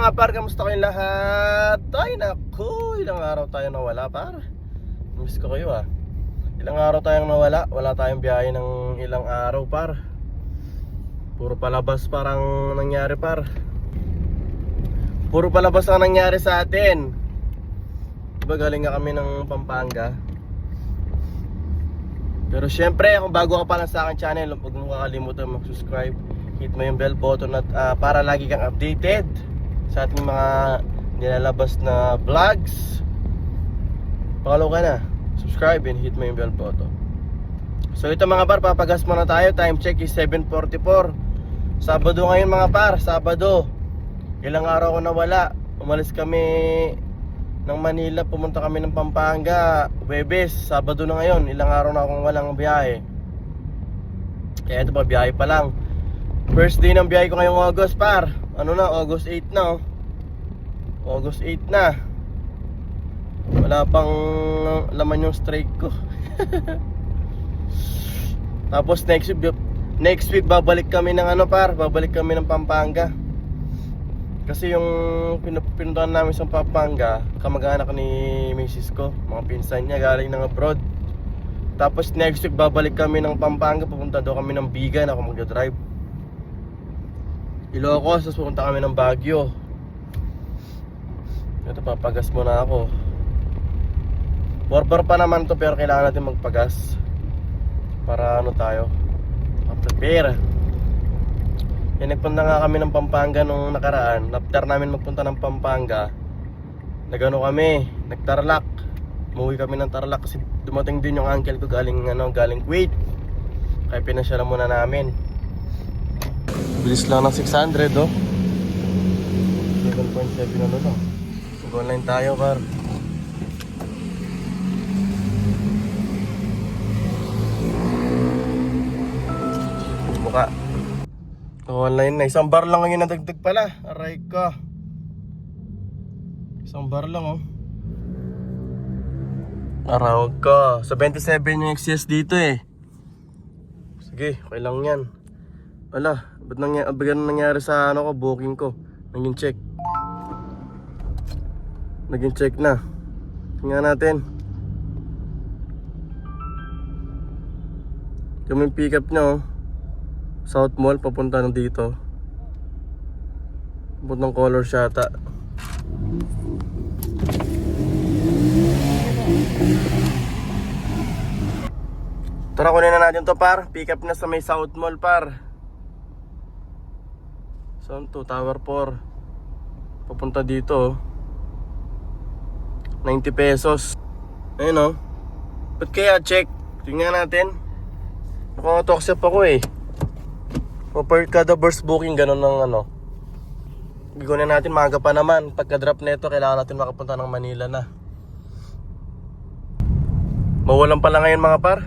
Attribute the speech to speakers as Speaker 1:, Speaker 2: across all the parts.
Speaker 1: mga par, kamusta kayong lahat? Ay naku, ilang araw tayo nawala par. Miss ko kayo Ilang araw tayong nawala, wala tayong biyahe ng ilang araw par. Puro palabas parang nangyari par. Puro palabas ang nangyari sa atin. Diba galing nga kami ng Pampanga. Pero syempre, kung bago ka pa lang sa akin channel, huwag mo kakalimutan mag-subscribe. Hit mo yung bell button at para lagi kang updated sa ating mga nilalabas na vlogs. Follow ka na, subscribe and hit mo yung bell button. So ito mga par, papagas muna tayo. Time check is 7:44. Sabado ngayon mga par, Sabado. Ilang araw ko nawala. Umalis kami ng Manila, pumunta kami ng Pampanga Huwebes, Sabado na ngayon. Ilang araw na akong walang biyahe. Kaya ito pa, biyahe pa lang. First day ng biyahe ko ngayong August par. Ano na, August 8 na August 8 na. Wala pang laman yung strike ko. Tapos next week babalik kami ng babalik kami ng Pampanga. Kasi yung pinuntahan namin sa Pampanga, kamag-anak ni misis ko, mga pinsan niya galing ng abroad. Tapos next week babalik kami ng Pampanga, pupunta daw kami ng Bigan, ako magdadrive. Ilocos, tapos pupunta kami ng Baguio. Ito, papagas muna ako. Borbar pa naman to, pero kailangan natin magpagas para tayo, prepare. Yan, nagpunta nga kami ng Pampanga nung nakaraan. After namin magpunta ng Pampanga, nagtarlac. Umuwi kami ng Tarlac kasi dumating din yung uncle ko galing Kuwait. Kaya pinasyalan muna namin. Bilis lang ng 600 7.7 Mag-online tayo par. Buka. Online na. Isang bar lang ang nadagdag pala. Aray ka. Isang bar lang Arawag ka. Sa 27 yung XS dito Sige, okay lang yan. Wala, ba't nangyari sa booking ko? Naging check na. Tingnan natin. Yung pick up nyo South Mall, papunta na dito. Pupuntang Color Shata. Tara, kunin na natin to par. Pick up na sa may South Mall par. Saan to? Tower 4. Papunta dito 90 pesos. Ayun Ba't kaya check? Tingnan natin. Naka-auto-accept ako per kada burst booking, ganun ng Gikunin natin, maaga pa naman. Pagka-drop na ito, kailangan natin makapunta ng Manila na. Mawalan pala ngayon mga par.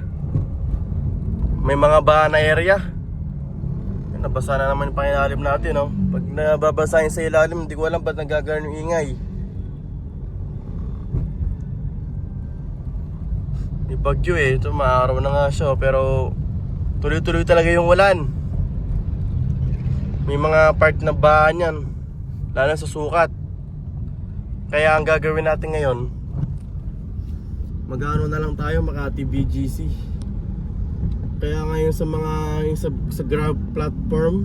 Speaker 1: May mga baha na area. Nabasa na naman yung pangilalim natin Pag nababasahin sa ilalim, hindi ko alam ba't nagagawa yung ingay. May bagyo ito maaraw na nga siya, pero tuloy-tuloy talaga yung ulan. May mga part na baha niyan, lalo sa sukat. Kaya ang gagawin natin ngayon, mag-ano na lang tayo, Makati BGC. Kaya ngayon sa mga sa Grab platform,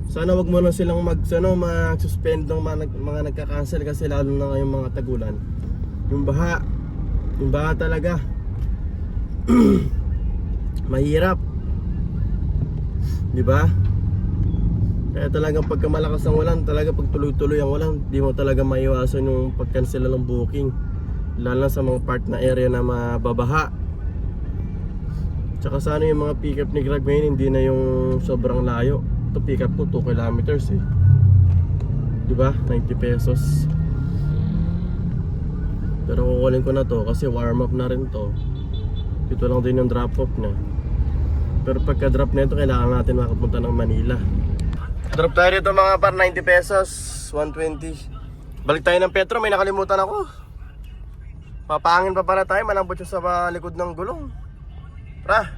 Speaker 1: sana wag mo na silang mag-suspend ng mga nagka-cancel kasi lalo na ngayong mga tagulan. Yung baha talaga. Mahirap. 'Di ba? Kaya talagang pagka malakas ang ulan, talaga pag tuloy-tuloy ang ulan, di mo talaga maiwasan yung pag-cancel ng booking. Lalo sa mga part na area na mababaha. Tsaka sana yung mga pick up ni Grab ngayon, hindi na yung sobrang layo. Ito pick up ko 2 kilometers Diba? 90 pesos. Pero kukunin ko na to kasi warm up na rin to. Ito lang din yung drop off na. Pero pagka drop na ito, kailangan natin makapunta ng Manila. Drop tayo dito mga par, 90 pesos 120. Balik tayo ng Petro, may nakalimutan ako. Papangin pa pala tayo, malambot yung sa likod ng gulong. Tara,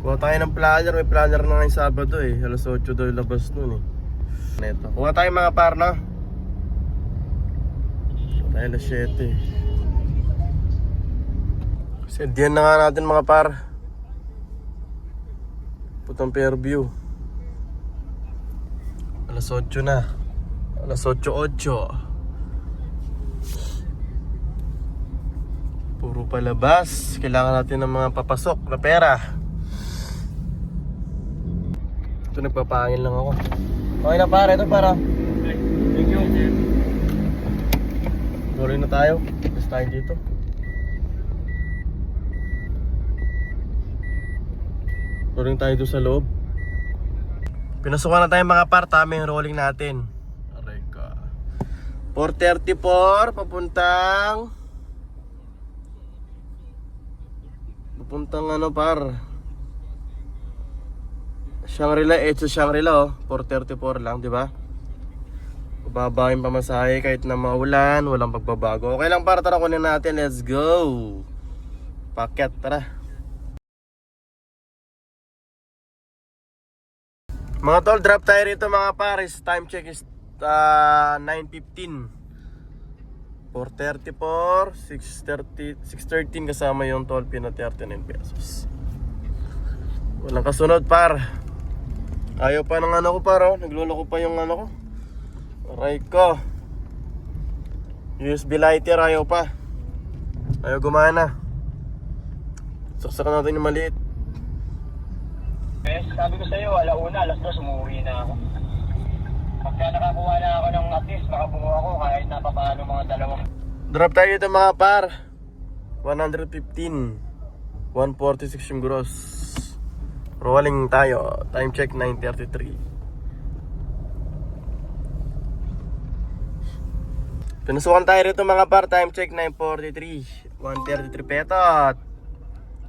Speaker 1: kuha tayo ng planner. May planner na ngayong Sabado Alas 8 daw yung labas nun Neto. Kuha tayo mga par, no? Kuha tayo alas 7. Sedihan na nga natin mga par. Putang Fairview. Alas 8 na. Alas 8:08. Puro palabas. Kailangan natin ng mga papasok na pera. Ito, nagpapangil lang ako. Okay na pare, ito para. Thank you. Tuloy na tayo. Basta tayo dito. Tuloy tayo doon sa loob. Pinasukan na tayo mga par. Tama yung rolling natin. Aray ka. 4:34 papuntang ano par, Shangri-La, Etso Shangri-La, oh. 4:34 lang, di ba? Bababa yung pamasahe kahit na maulan, walang pagbabago. Okay lang para, tara kunin natin, let's go. Paket, tara. Mga tol, drop tayo rito mga pares. Time check is 9:15. 4:34, 6:13 kasama yung toll fee na 39 pesos. Walang kasunod par. Ayaw pa ng ano ko par, oh. Nagluloko pa yung ano ko. Aray ko. USB lighter ayaw pa. Ayaw gumana. Saksakan natin yung maliit.
Speaker 2: Sabi ko sa'yo, alauna, alas 2, umuwi na ako. Pagka nakakuha na ako ng at least, makabungo ako kahit napapalo mga dalawa.
Speaker 1: Drop tayo dito mga par. 115. 146 yung gross. Rolling tayo. Time check 9:33. Pinusukan tayo rito mga par. Time check 9:43. 133 petot.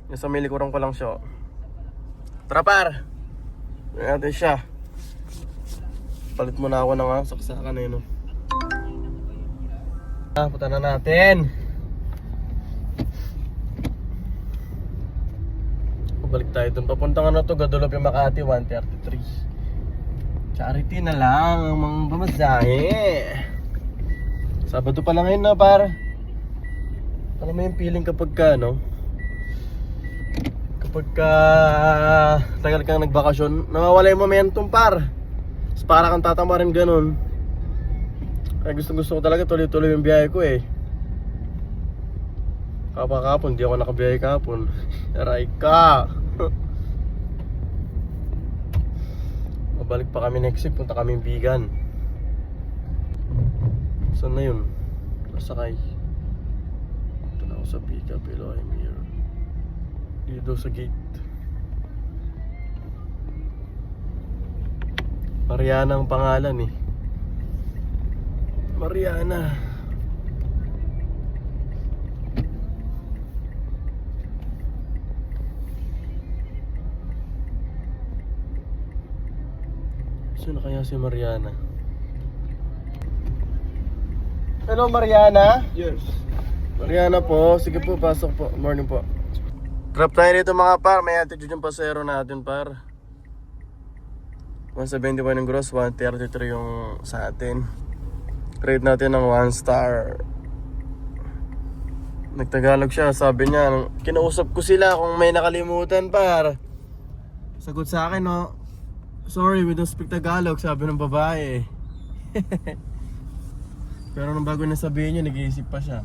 Speaker 1: Yung sa milikurang ko lang siya. Tara par. Tingnan natin siya. Palit muna ako ng saksakan na yun. Punta na natin. Balik tayo dun. Papuntang ano to, Gadolop yung Makati, 133. Charity na lang ang mga bumasahe. Sabado pa lang ngayon na par. Alam mo yung feeling kapag ka ano, kapag ka tagal kang nagbakasyon, nawawala yung momentum par. Tapos para kang tatama rin ganun. Ay gusto ko talaga tuloy-tuloy yung biyahe ko eh. Kapon, di ako nakabiyahe kapon. Aray ka. Mabalik pa kami next week, punta kami Bigan. Saan na yun? Masakay. Ito na ako sa pick-up, hello, I'm here. Dito sa gate. Mariana ang pangalan eh. Mariana. Saan na kaya si Mariana? Hello Mariana.
Speaker 2: Yes.
Speaker 1: Mariana po, sige po, pasok po. Morning po. Drop tayo dito mga par. May attitude yung pasero natin par. 171 yung gross, 133 yung sa atin. Rate natin ng 1 star. Nagtagalog siya, sabi niya, kinausap ko sila kung may nakalimutan par. Sagot sa akin, no, sorry, we don't speak Tagalog, sabi ng babae. Pero nung bago na sabihin niya, nag-iisip pa siya.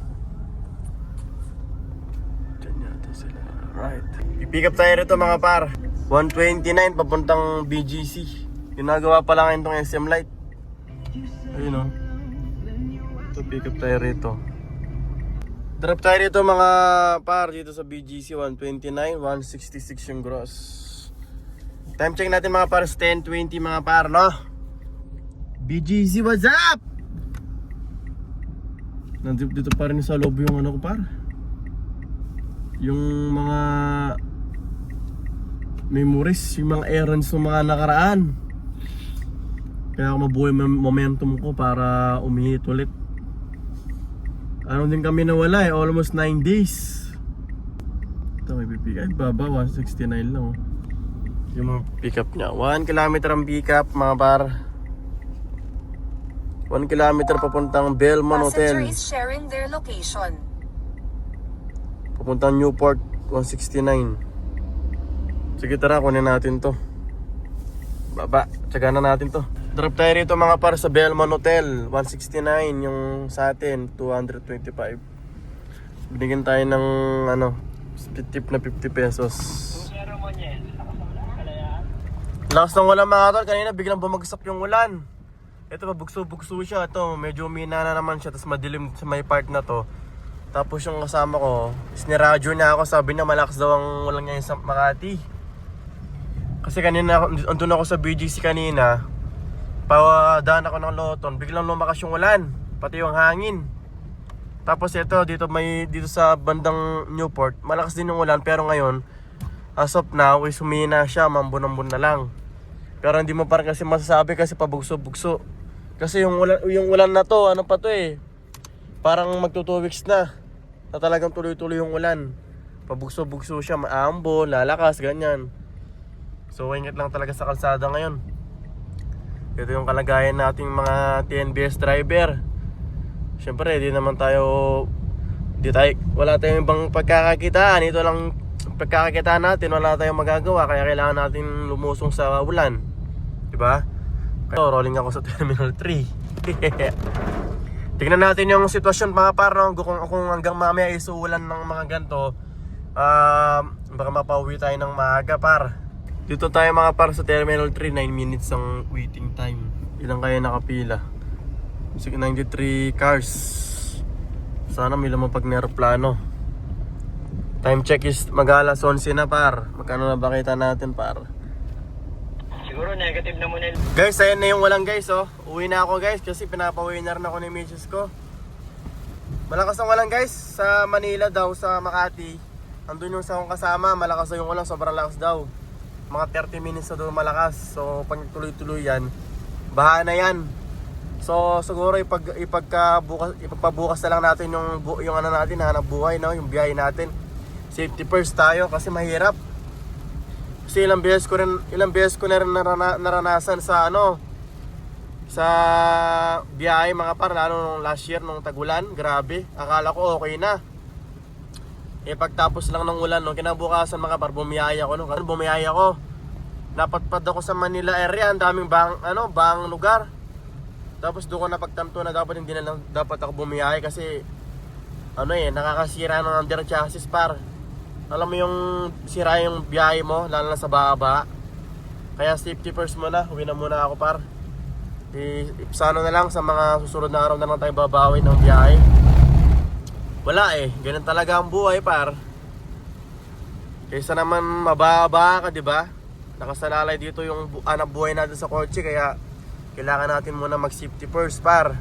Speaker 1: Diyan yata sila. Right. I-pick up tayo rito mga par. 129 papuntang BGC. Ginagawa pa lang itong SM Light. Ayun o. Ito, pick up tayo rito. Drop tayo rito mga par dito sa BGC. 129, 166 yung gross. Time check natin mga par, 10:20 mga par, no? BGC, what's up? Nandito pa rin sa loob yung ano ko par. Yung mga memories, yung mga errands ng mga nakaraan. Kaya ako mabuhay momentum ko para umihit ulit. Ano din kami nawala eh, almost 9 days. Ito may pick up, baba 169 lang oh. Yung mga pick up nya, 1 kilometer ang pick up mga par. 1 kilometer papuntang Belmont
Speaker 3: Passenger
Speaker 1: Hotel.
Speaker 3: is sharing their location.
Speaker 1: Papuntang Newport 169. Sige tara, kunin natin to. Baba, tsaga na natin to. Drop tayo rito mga par sa Belmont Hotel 169, yung sa atin 225. Binigyan tayo ng ano, tip na 50 pesos.
Speaker 2: Zero mo niya. Kalayaan.
Speaker 1: Lakas ng ulan mga tol, kanina biglang bumagsak yung ulan. Ito pabugso-bugso siya, ito medyo umina na naman siya, tapos madilim sa may part na to. Tapos yung kasama ko, siniradyo na ako, sabi niya malakas daw ang ulan ngayon sa Makati. Kasi kanina, andun ako sa BGC kanina, pawadaan ako ng Loton, biglang lumakas yung ulan, pati yung hangin. Tapos ito, dito sa bandang Newport, malakas din yung ulan, pero ngayon, as of now, sumina siya, mambun-ambun na lang. Pero hindi mo parang kasi masasabi kasi pabugso-bugso. Kasi yung ulan na to, ano pa to eh, parang magto 2 weeks na talagang tuloy-tuloy yung ulan. Pabugso-bugso siya, maambon, lalakas, ganyan. So ingat lang talaga sa kalsada ngayon. Ito yung kalagayan nating mga TNBS driver. Siyempre, wala tayong ibang pagkakakitaan. Ito lang pagkakakitaan natin, wala tayong magagawa, kaya kailangan natin lumusong sa ulan. Diba? Kaya rolling ako sa Terminal 3. Tingnan natin yung sitwasyon mga par, no? Kung hanggang mamaya isuulan ng mga ganito, baka mapauwi tayo ng maaga par. Dito tayo mga par sa Terminal 3, 9 minutes ang waiting time. Ilang kaya nakapila? 93 cars. Sana may lamang pag neroplano. Time check is mag-alas 11 na par. Magkano na ba kita natin par?
Speaker 2: Siguro negative na muna.
Speaker 1: Guys, ayan na yung walang guys oh. Uwi na ako guys kasi pinapauwi na rin ako ni misis ko. Malakas ang walang guys sa Manila daw, sa Makati. Andun yung sa akong kasama, malakas daw yung walang, sobrang lakas daw. Mga 30 minutes na doon malakas. So pag tuloy-tuloy yan, baha na yan. So siguro ipagpabukas na lang natin yung ano natin, hanap buhay, no? Yung biyahe natin. Safety first tayo kasi mahirap. Kasi ilang beses ko na rin naranasan sa sa biyahe mga par, lalo nung last year nung tagulan, grabe. Akala ko okay na. Pagtapos lang ng ulan, no, kinabukasan mga par, bumiyaya ako. Napatpad ako sa Manila area, ang daming bang lugar. Tapos doon ko napagtanto na dapat hindi na lang dapat ako bumiyahe kasi nakakasira ng under chassis par. Alam mo yung sira yung biyahe mo, lalo na sa baba. Kaya safety first muna, uwi na muna ako par. Sana na lang sa mga susunod na araw na lang tayo babawi ng biyahe. Wala ganun talaga ang buhay par. Kaysa naman mababa ka, di ba? Nakasalalay dito yung buhay natin sa kotse, kaya kailangan natin muna mag safety first par.